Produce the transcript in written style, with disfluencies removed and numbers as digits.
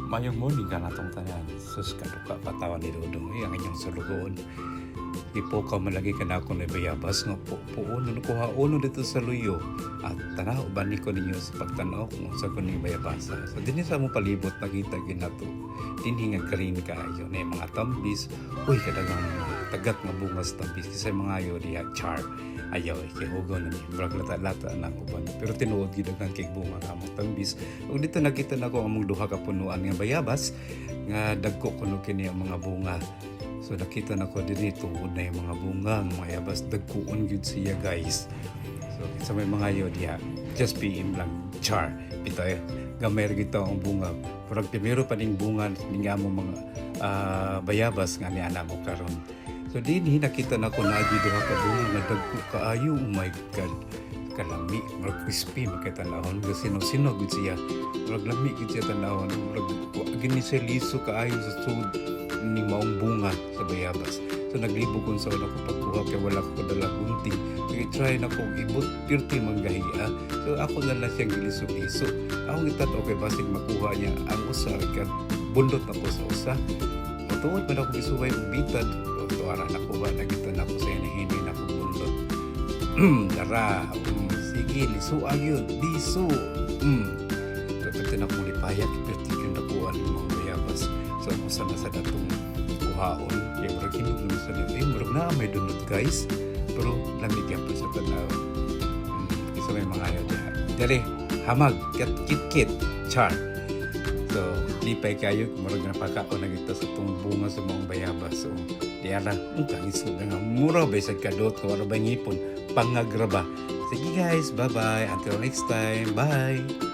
Mayong morning ka natong tanan. Sus kaduka patawan ni Dodong. Ang inyong sulugoon. Ipo ka malagi ka na ako na bayabas nga puuno ko hauno dito sa luyo. At tanaw bani ko ninyo sa pagtanaw kung sa ko ni bayabasa. So din sa mo palibot nakita ginato. Dinhi nga green kaayo na mga tambis. Uy kadagang tagat nga bungas tambis kasi mga ayo diha char. Ayaw kihugo na ni brag lata ng uban. Pero tinuod gid ang kay bunga nga among tambis. Ug dito nakita nako among duha ka punuan nga bayabas nga dagko kuno kini ang mga bunga. So nakita na ko din ito na yung mga bunga, mga yabas, dagkuon yun siya guys. So sa may mga yun, yeah, just PM lang, char. Ito gamay gito ang bunga. Pero primero pa ning bunga, nga mo mga bayabas nga ni ana mo karon. So din nakita na ko na agi duha ka bunga nga dagko kaayo, oh my god. Kalami, marag crispy magkatanahon, sino gud siya. Marag lami gud siya tanahon, marag gini siya liso kaayo sa sud ni maong bunga sa bayabas. So naglibo kung sa una ko pagkuha kaya wala ko dala gunting. Try na kong ibot pirti manggahiya. So ako na lang siyang gilisog-liso. Ako itat okay basig makuha niya ang usa kat bundot na ko sa usa. Tuod man ako isuway ubitad. Tuara na ko ba nagitan ako sa hinihin na ko bundot. Dara. Sige, liso agyod. Liso. Kapag na kong lipayak pirti yung nakuha ng mga bayabas. So ako sana sa datong kuhaon kaya marag hinuglo sa nila marag na may dunod guys pero lamig yan po sa tanaw kasi may mga ayaw dali hamag kit char so lipay kayo marag napakaon na kita sa itong bunga sa mga bayabas so diya lang kangis na nga mura ba sa kadot kung ano ba ngipon pangagraba sige guys bye bye until next time bye.